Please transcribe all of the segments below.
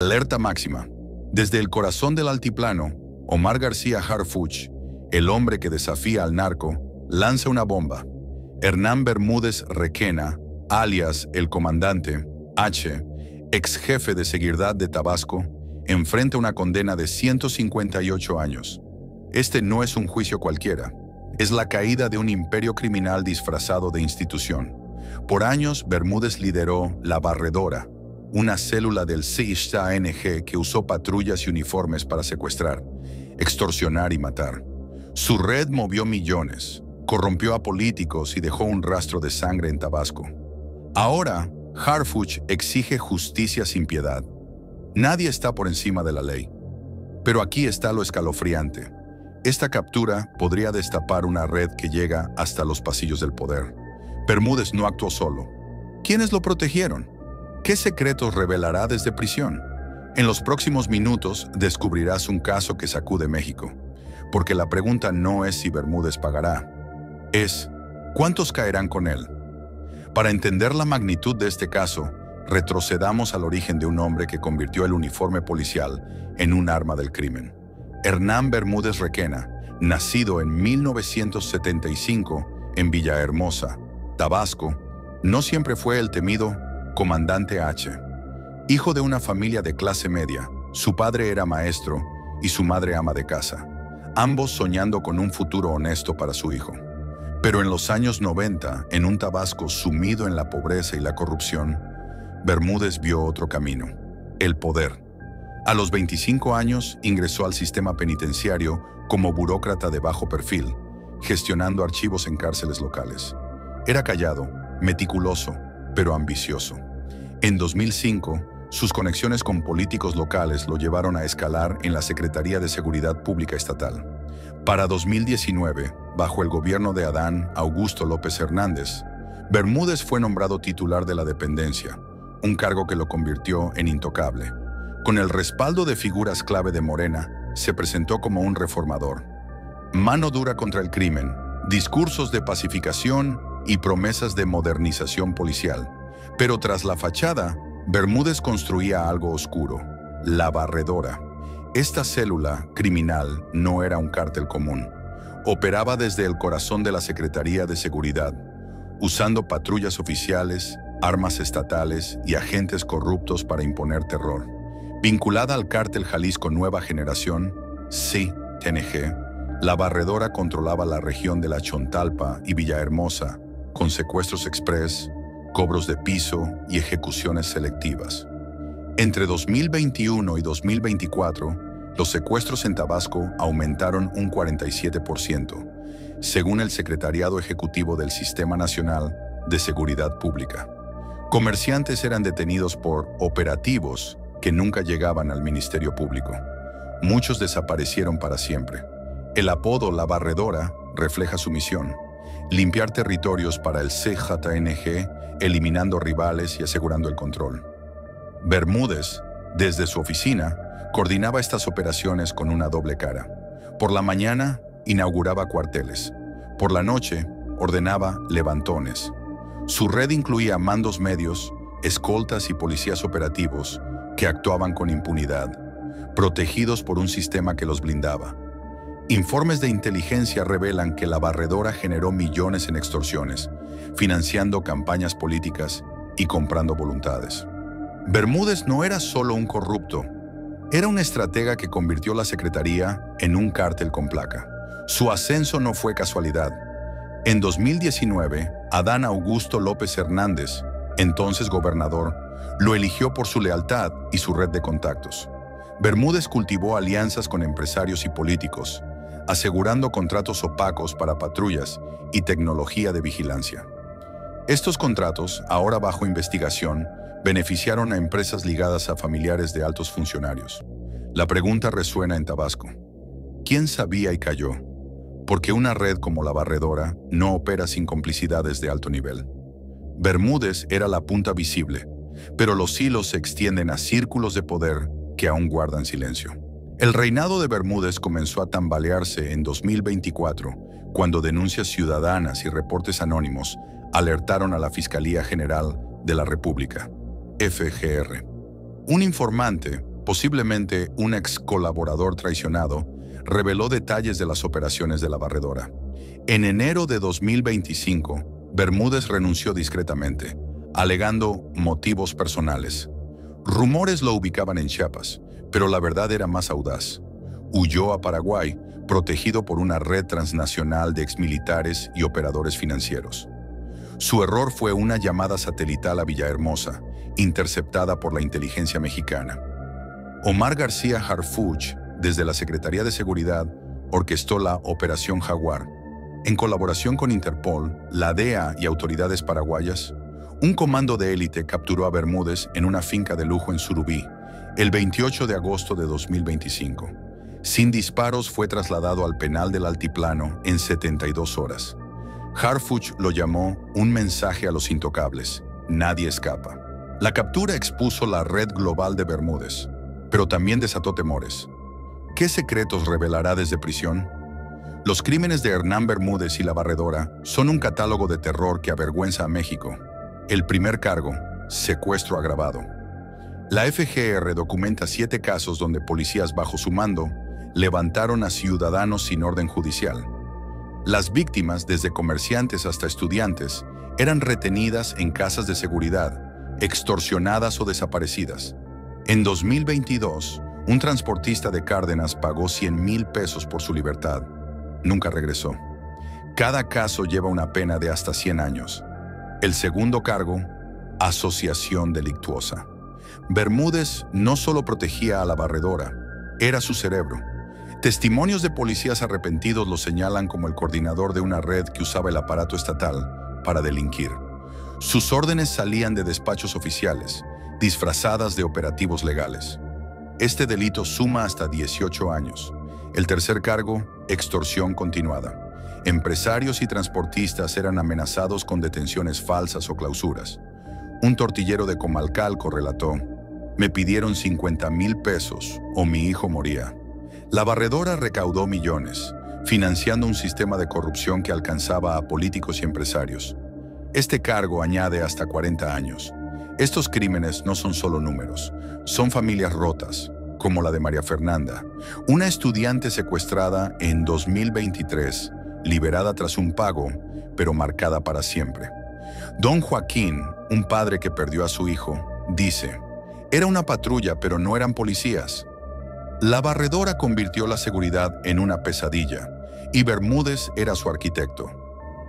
Alerta máxima. Desde el corazón del altiplano, Omar García Harfuch, el hombre que desafía al narco, lanza una bomba. Hernán Bermúdez Requena, alias el comandante H, ex jefe de seguridad de Tabasco, enfrenta una condena de 158 años. Este no es un juicio cualquiera. Es la caída de un imperio criminal disfrazado de institución. Por años, Bermúdez lideró La Barredora, una célula del CISTA-ANG que usó patrullas y uniformes para secuestrar, extorsionar y matar. Su red movió millones, corrompió a políticos y dejó un rastro de sangre en Tabasco. Ahora, Harfuch exige justicia sin piedad. Nadie está por encima de la ley. Pero aquí está lo escalofriante. Esta captura podría destapar una red que llega hasta los pasillos del poder. Bermúdez no actuó solo. ¿Quiénes lo protegieron? ¿Qué secretos revelará desde prisión? En los próximos minutos descubrirás un caso que sacude México. Porque la pregunta no es si Bermúdez pagará. Es, ¿cuántos caerán con él? Para entender la magnitud de este caso, retrocedamos al origen de un hombre que convirtió el uniforme policial en un arma del crimen. Hernán Bermúdez Requena, nacido en 1975 en Villahermosa, Tabasco, no siempre fue el temido Comandante H. Hijo de una familia de clase media, su padre era maestro y su madre ama de casa, ambos soñando con un futuro honesto para su hijo. Pero en los años 90, en un Tabasco sumido en la pobreza y la corrupción, Bermúdez vio otro camino: el poder. A los 25 años ingresó al sistema penitenciario como burócrata de bajo perfil, gestionando archivos en cárceles locales. Era callado, meticuloso, pero ambicioso. En 2005, sus conexiones con políticos locales lo llevaron a escalar en la Secretaría de Seguridad Pública Estatal. Para 2019, bajo el gobierno de Adán Augusto López Hernández, Bermúdez fue nombrado titular de la dependencia, un cargo que lo convirtió en intocable. Con el respaldo de figuras clave de Morena, se presentó como un reformador. Mano dura contra el crimen, discursos de pacificación y promesas de modernización policial. Pero tras la fachada, Bermúdez construía algo oscuro: La Barredora. Esta célula criminal no era un cártel común. Operaba desde el corazón de la Secretaría de Seguridad, usando patrullas oficiales, armas estatales y agentes corruptos para imponer terror. Vinculada al cártel Jalisco Nueva Generación, CTNG, La Barredora controlaba la región de La Chontalpa y Villahermosa, con secuestros express, cobros de piso y ejecuciones selectivas. Entre 2021 y 2024, los secuestros en Tabasco aumentaron un 47%, según el Secretariado Ejecutivo del Sistema Nacional de Seguridad Pública. Comerciantes eran detenidos por operativos que nunca llegaban al Ministerio Público. Muchos desaparecieron para siempre. El apodo La Barredora refleja su misión: limpiar territorios para el CJNG, eliminando rivales y asegurando el control. Bermúdez, desde su oficina, coordinaba estas operaciones con una doble cara. Por la mañana, inauguraba cuarteles. Por la noche, ordenaba levantones. Su red incluía mandos medios, escoltas y policías operativos que actuaban con impunidad, protegidos por un sistema que los blindaba. Informes de inteligencia revelan que La Barredora generó millones en extorsiones, financiando campañas políticas y comprando voluntades. Bermúdez no era solo un corrupto, era un estratega que convirtió la Secretaría en un cártel con placa. Su ascenso no fue casualidad. En 2019, Adán Augusto López Hernández, entonces gobernador, lo eligió por su lealtad y su red de contactos. Bermúdez cultivó alianzas con empresarios y políticos, asegurando contratos opacos para patrullas y tecnología de vigilancia. Estos contratos, ahora bajo investigación, beneficiaron a empresas ligadas a familiares de altos funcionarios. La pregunta resuena en Tabasco: ¿quién sabía y cayó? Porque una red como La Barredora no opera sin complicidades de alto nivel. Bermúdez era la punta visible, pero los hilos se extienden a círculos de poder que aún guardan silencio. El reinado de Bermúdez comenzó a tambalearse en 2024, cuando denuncias ciudadanas y reportes anónimos alertaron a la Fiscalía General de la República, FGR. Un informante, posiblemente un ex colaborador traicionado, reveló detalles de las operaciones de la barredora. En enero de 2025, Bermúdez renunció discretamente, alegando motivos personales. Rumores lo ubicaban en Chiapas, pero la verdad era más audaz. Huyó a Paraguay, protegido por una red transnacional de exmilitares y operadores financieros. Su error fue una llamada satelital a Villahermosa, interceptada por la inteligencia mexicana. Omar García Harfuch, desde la Secretaría de Seguridad, orquestó la Operación Jaguar. En colaboración con Interpol, la DEA y autoridades paraguayas, un comando de élite capturó a Bermúdez en una finca de lujo en Surubí, el 28 de agosto de 2025. Sin disparos, fue trasladado al penal del Altiplano en 72 horas. Harfuch lo llamó un mensaje a los intocables: nadie escapa. La captura expuso la red global de Bermúdez, pero también desató temores. ¿Qué secretos revelará desde prisión? Los crímenes de Hernán Bermúdez y la Barredora son un catálogo de terror que avergüenza a México. El primer cargo: secuestro agravado. La FGR documenta 7 casos donde policías bajo su mando levantaron a ciudadanos sin orden judicial. Las víctimas, desde comerciantes hasta estudiantes, eran retenidas en casas de seguridad, extorsionadas o desaparecidas. En 2022, un transportista de Cárdenas pagó 100,000 pesos por su libertad. Nunca regresó. Cada caso lleva una pena de hasta 100 años. El segundo cargo: asociación delictuosa. Bermúdez no solo protegía a la Barredora, era su cerebro. Testimonios de policías arrepentidos lo señalan como el coordinador de una red que usaba el aparato estatal para delinquir. Sus órdenes salían de despachos oficiales, disfrazadas de operativos legales. Este delito suma hasta 18 años. El tercer cargo: extorsión continuada. Empresarios y transportistas eran amenazados con detenciones falsas o clausuras. Un tortillero de Comalcalco relató: me pidieron 50,000 pesos o mi hijo moría. La Barredora recaudó millones, financiando un sistema de corrupción que alcanzaba a políticos y empresarios. Este cargo añade hasta 40 años. Estos crímenes no son solo números, son familias rotas, como la de María Fernanda, una estudiante secuestrada en 2023, liberada tras un pago, pero marcada para siempre. Don Joaquín, un padre que perdió a su hijo, dice: era una patrulla, pero no eran policías. La Barredora convirtió la seguridad en una pesadilla, y Bermúdez era su arquitecto.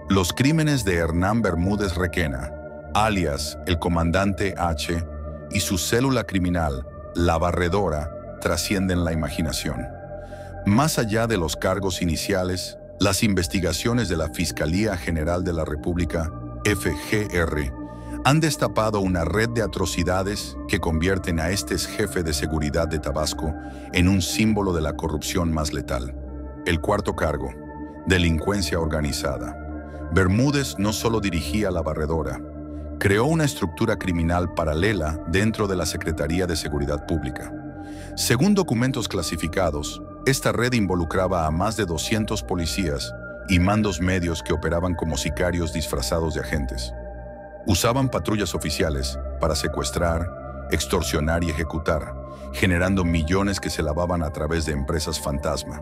Los crímenes de Hernán Bermúdez Requena, alias el Comandante H, y su célula criminal, la Barredora, trascienden la imaginación. Más allá de los cargos iniciales, las investigaciones de la Fiscalía General de la República, FGR, han destapado una red de atrocidades que convierten a este jefe de seguridad de Tabasco en un símbolo de la corrupción más letal. El cuarto cargo: delincuencia organizada. Bermúdez no solo dirigía la Barredora, creó una estructura criminal paralela dentro de la Secretaría de Seguridad Pública. Según documentos clasificados, esta red involucraba a más de 200 policías y mandos medios que operaban como sicarios disfrazados de agentes. Usaban patrullas oficiales para secuestrar, extorsionar y ejecutar, generando millones que se lavaban a través de empresas fantasma.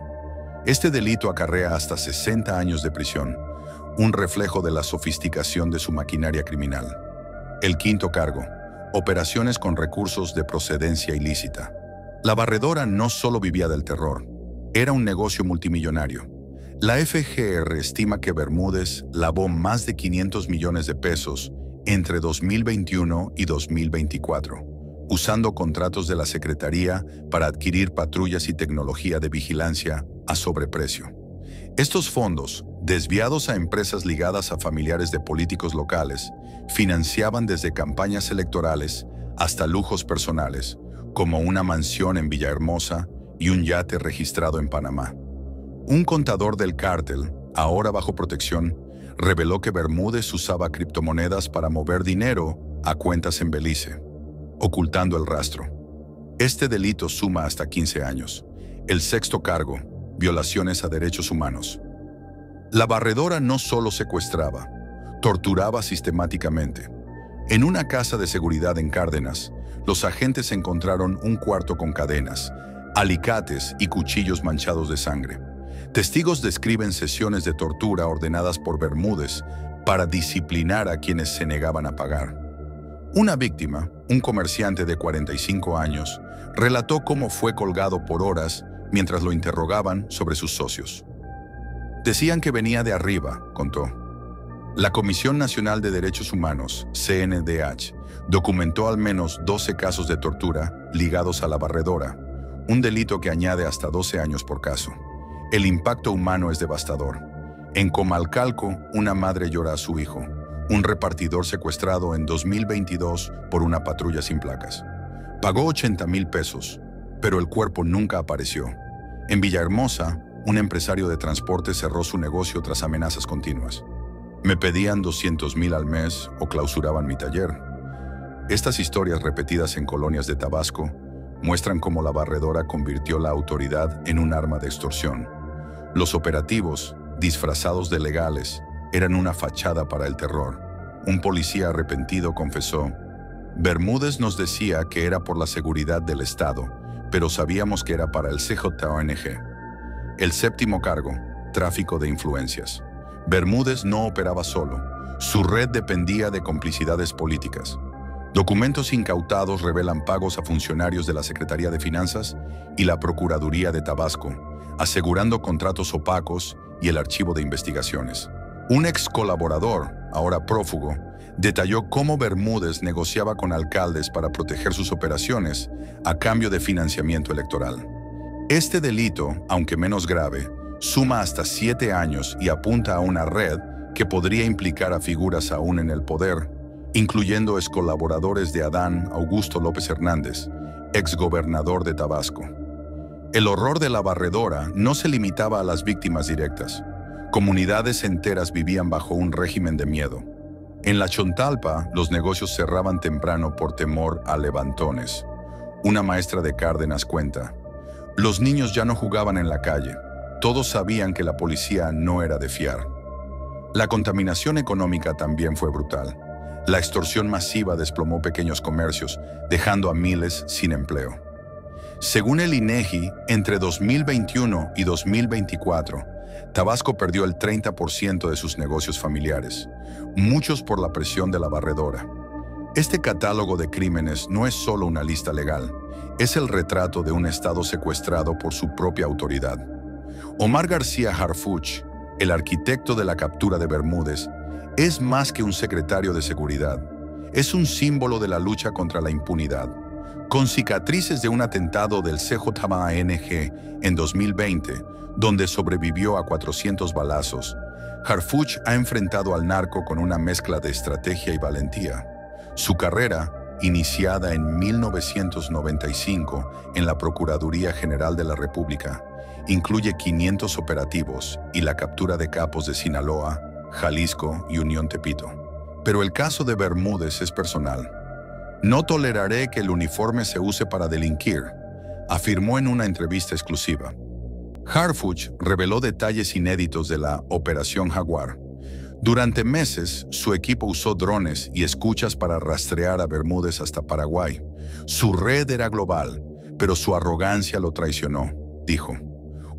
Este delito acarrea hasta 60 años de prisión, un reflejo de la sofisticación de su maquinaria criminal. El quinto cargo: operaciones con recursos de procedencia ilícita. La Barredora no solo vivía del terror, era un negocio multimillonario. La FGR estima que Bermúdez lavó más de 500 millones de pesos entre 2021 y 2024, usando contratos de la Secretaría para adquirir patrullas y tecnología de vigilancia a sobreprecio. Estos fondos, desviados a empresas ligadas a familiares de políticos locales, financiaban desde campañas electorales hasta lujos personales, como una mansión en Villahermosa y un yate registrado en Panamá. Un contador del cártel, ahora bajo protección, reveló que Bermúdez usaba criptomonedas para mover dinero a cuentas en Belice, ocultando el rastro. Este delito suma hasta 15 años. El sexto cargo: violaciones a derechos humanos. La Barredora no solo secuestraba, torturaba sistemáticamente. En una casa de seguridad en Cárdenas, los agentes encontraron un cuarto con cadenas, alicates y cuchillos manchados de sangre. Testigos describen sesiones de tortura ordenadas por Bermúdez para disciplinar a quienes se negaban a pagar. Una víctima, un comerciante de 45 años, relató cómo fue colgado por horas mientras lo interrogaban sobre sus socios. Decían que venía de arriba, contó. La Comisión Nacional de Derechos Humanos, CNDH, documentó al menos 12 casos de tortura ligados a la barredora, un delito que añade hasta 12 años por caso. El impacto humano es devastador. En Comalcalco, una madre llora a su hijo, un repartidor secuestrado en 2022 por una patrulla sin placas. Pagó 80,000 pesos, pero el cuerpo nunca apareció. En Villahermosa, un empresario de transporte cerró su negocio tras amenazas continuas. Me pedían 200,000 al mes o clausuraban mi taller. Estas historias repetidas en colonias de Tabasco muestran cómo la barredora convirtió la autoridad en un arma de extorsión. Los operativos, disfrazados de legales, eran una fachada para el terror. Un policía arrepentido confesó: Bermúdez nos decía que era por la seguridad del Estado, pero sabíamos que era para el CJONG. El séptimo cargo, tráfico de influencias. Bermúdez no operaba solo. Su red dependía de complicidades políticas. Documentos incautados revelan pagos a funcionarios de la Secretaría de Finanzas y la Procuraduría de Tabasco, asegurando contratos opacos y el archivo de investigaciones. Un ex colaborador, ahora prófugo, detalló cómo Bermúdez negociaba con alcaldes para proteger sus operaciones a cambio de financiamiento electoral. Este delito, aunque menos grave, suma hasta 7 años y apunta a una red que podría implicar a figuras aún en el poder, incluyendo ex colaboradores de Adán Augusto López Hernández, exgobernador de Tabasco. El horror de la barredora no se limitaba a las víctimas directas. Comunidades enteras vivían bajo un régimen de miedo. En la Chontalpa, los negocios cerraban temprano por temor a levantones. Una maestra de Cárdenas cuenta: los niños ya no jugaban en la calle. Todos sabían que la policía no era de fiar. La contaminación económica también fue brutal. La extorsión masiva desplomó pequeños comercios, dejando a miles sin empleo. Según el INEGI, entre 2021 y 2024, Tabasco perdió el 30% de sus negocios familiares, muchos por la presión de la barredora. Este catálogo de crímenes no es solo una lista legal, es el retrato de un Estado secuestrado por su propia autoridad. Omar García Harfuch, el arquitecto de la captura de Bermúdez, es más que un secretario de seguridad, es un símbolo de la lucha contra la impunidad. Con cicatrices de un atentado del CJONG en 2020, donde sobrevivió a 400 balazos, Harfuch ha enfrentado al narco con una mezcla de estrategia y valentía. Su carrera, iniciada en 1995 en la Procuraduría General de la República, incluye 500 operativos y la captura de capos de Sinaloa, Jalisco y Unión Tepito. Pero el caso de Bermúdez es personal. No toleraré que el uniforme se use para delinquir, afirmó en una entrevista exclusiva. Harfuch reveló detalles inéditos de la Operación Jaguar. Durante meses, su equipo usó drones y escuchas para rastrear a Bermúdez hasta Paraguay. Su red era global, pero su arrogancia lo traicionó, dijo.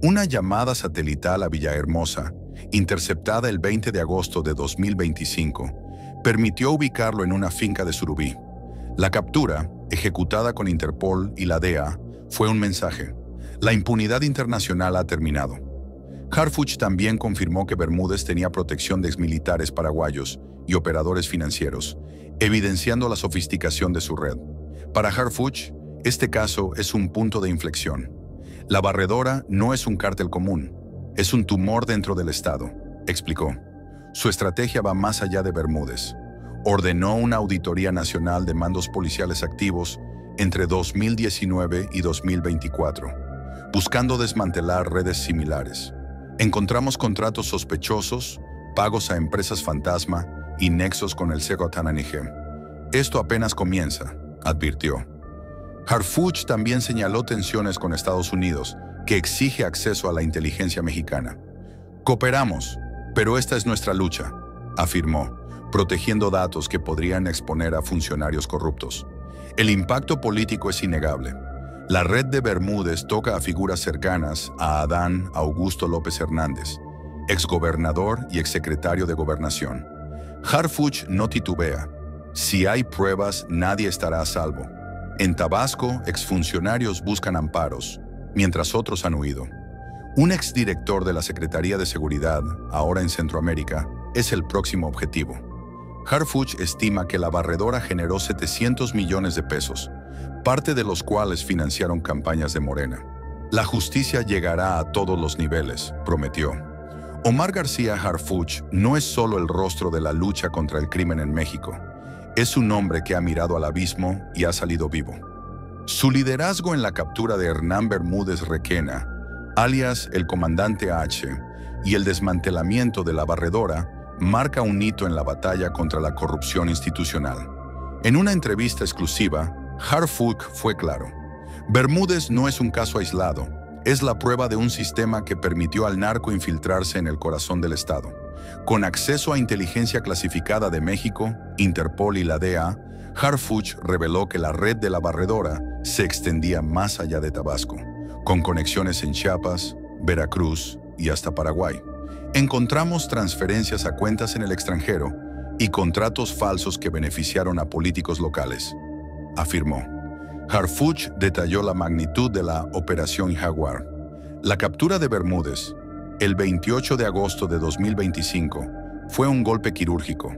Una llamada satelital a Villahermosa, interceptada el 20 de agosto de 2025, permitió ubicarlo en una finca de Surubí. La captura, ejecutada con Interpol y la DEA, fue un mensaje: la impunidad internacional ha terminado. Harfuch también confirmó que Bermúdez tenía protección de exmilitares paraguayos y operadores financieros, evidenciando la sofisticación de su red. Para Harfuch, este caso es un punto de inflexión. La barredora no es un cártel común, es un tumor dentro del Estado, explicó. Su estrategia va más allá de Bermúdez. Ordenó una auditoría nacional de mandos policiales activos entre 2019 y 2024, buscando desmantelar redes similares. Encontramos contratos sospechosos, pagos a empresas fantasma y nexos con el CJONG. Esto apenas comienza, advirtió. Harfuch también señaló tensiones con Estados Unidos, que exige acceso a la inteligencia mexicana. Cooperamos, pero esta es nuestra lucha, afirmó, protegiendo datos que podrían exponer a funcionarios corruptos. El impacto político es innegable. La red de Bermúdez toca a figuras cercanas a Adán Augusto López Hernández, exgobernador y exsecretario de Gobernación. Harfuch no titubea. Si hay pruebas, nadie estará a salvo. En Tabasco, exfuncionarios buscan amparos, mientras otros han huido. Un exdirector de la Secretaría de Seguridad, ahora en Centroamérica, es el próximo objetivo. Harfuch estima que la barredora generó 700 millones de pesos, parte de los cuales financiaron campañas de Morena. La justicia llegará a todos los niveles, prometió. Omar García Harfuch no es solo el rostro de la lucha contra el crimen en México. Es un hombre que ha mirado al abismo y ha salido vivo. Su liderazgo en la captura de Hernán Bermúdez Requena, alias el Comandante H, y el desmantelamiento de la barredora marca un hito en la batalla contra la corrupción institucional. En una entrevista exclusiva, Harfuch fue claro. Bermúdez no es un caso aislado, es la prueba de un sistema que permitió al narco infiltrarse en el corazón del Estado. Con acceso a inteligencia clasificada de México, Interpol y la DEA, Harfuch reveló que la red de la barredora se extendía más allá de Tabasco, con conexiones en Chiapas, Veracruz y hasta Paraguay. Encontramos transferencias a cuentas en el extranjero y contratos falsos que beneficiaron a políticos locales, afirmó. Harfuch detalló la magnitud de la Operación Jaguar. La captura de Bermúdez, el 28 de agosto de 2025, fue un golpe quirúrgico.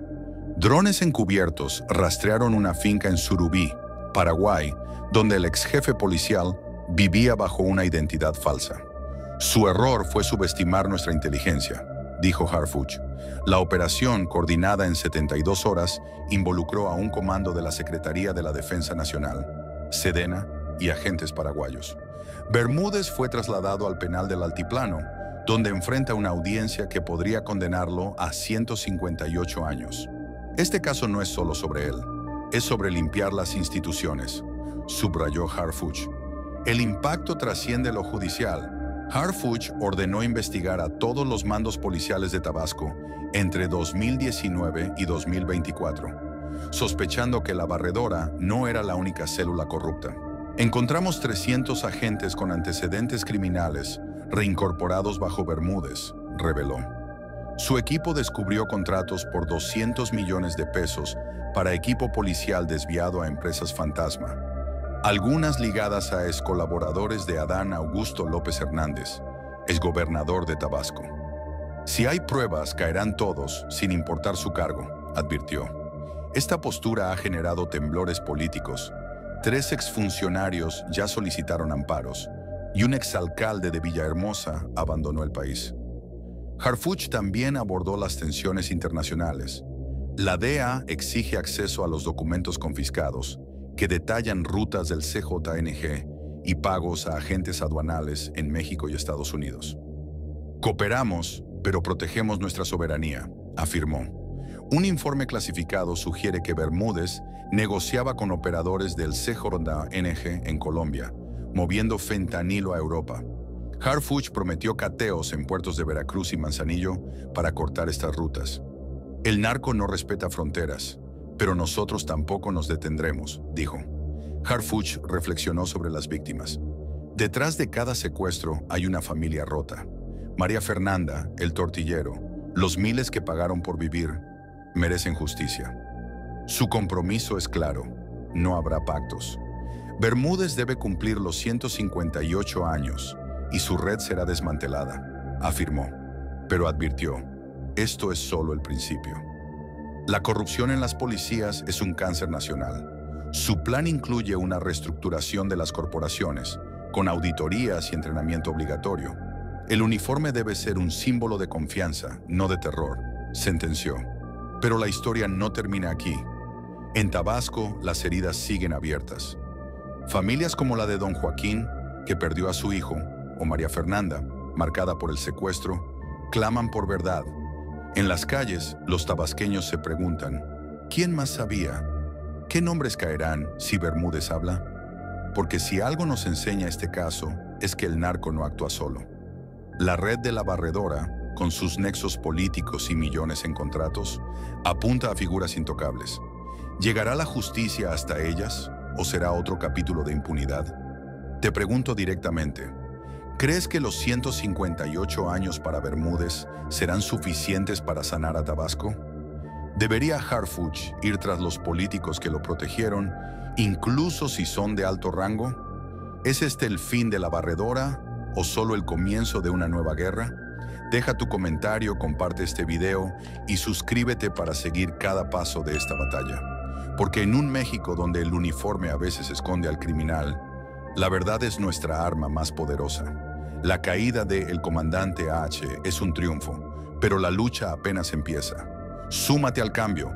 Drones encubiertos rastrearon una finca en Surubí, Paraguay, donde el exjefe policial vivía bajo una identidad falsa. Su error fue subestimar nuestra inteligencia, dijo Harfuch. La operación, coordinada en 72 horas, involucró a un comando de la Secretaría de la Defensa Nacional, Sedena y agentes paraguayos. Bermúdez fue trasladado al penal del Altiplano, donde enfrenta una audiencia que podría condenarlo a 158 años. Este caso no es solo sobre él, es sobre limpiar las instituciones, subrayó Harfuch. El impacto trasciende lo judicial. Harfuch ordenó investigar a todos los mandos policiales de Tabasco entre 2019 y 2024, sospechando que la barredora no era la única célula corrupta. Encontramos 300 agentes con antecedentes criminales reincorporados bajo Bermúdez, reveló. Su equipo descubrió contratos por 200 millones de pesos para equipo policial desviado a empresas fantasma, algunas ligadas a excolaboradores de Adán Augusto López Hernández, exgobernador de Tabasco. Si hay pruebas, caerán todos, sin importar su cargo, advirtió. Esta postura ha generado temblores políticos. 3 exfuncionarios ya solicitaron amparos y un exalcalde de Villahermosa abandonó el país. Harfuch también abordó las tensiones internacionales. La DEA exige acceso a los documentos confiscados, que detallan rutas del CJNG y pagos a agentes aduanales en México y Estados Unidos. Cooperamos, pero protegemos nuestra soberanía, afirmó. Un informe clasificado sugiere que Bermúdez negociaba con operadores del CJNG en Colombia, moviendo fentanilo a Europa. Harfuch prometió cateos en puertos de Veracruz y Manzanillo para cortar estas rutas. El narco no respeta fronteras, pero nosotros tampoco nos detendremos, dijo. Harfuch reflexionó sobre las víctimas. Detrás de cada secuestro hay una familia rota. María Fernanda, el tortillero, los miles que pagaron por vivir, merecen justicia. Su compromiso es claro, no habrá pactos. Bermúdez debe cumplir los 158 años y su red será desmantelada, afirmó, pero advirtió, esto es solo el principio. La corrupción en las policías es un cáncer nacional. Su plan incluye una reestructuración de las corporaciones, con auditorías y entrenamiento obligatorio. El uniforme debe ser un símbolo de confianza, no de terror, sentenció. Pero la historia no termina aquí. En Tabasco, las heridas siguen abiertas. Familias como la de don Joaquín, que perdió a su hijo, o María Fernanda, marcada por el secuestro, claman por verdad. En las calles, los tabasqueños se preguntan, ¿quién más sabía? ¿Qué nombres caerán si Bermúdez habla? Porque si algo nos enseña este caso, es que el narco no actúa solo. La red de la barredora, con sus nexos políticos y millones en contratos, apunta a figuras intocables. ¿Llegará la justicia hasta ellas? o será otro capítulo de impunidad? Te pregunto directamente, ¿crees que los 158 años para Bermúdez serán suficientes para sanar a Tabasco? ¿Debería Harfuch ir tras los políticos que lo protegieron, incluso si son de alto rango? ¿Es este el fin de la barredora o solo el comienzo de una nueva guerra? Deja tu comentario, comparte este video y suscríbete para seguir cada paso de esta batalla. Porque en un México donde el uniforme a veces esconde al criminal, la verdad es nuestra arma más poderosa. La caída del comandante H es un triunfo, pero la lucha apenas empieza. Súmate al cambio,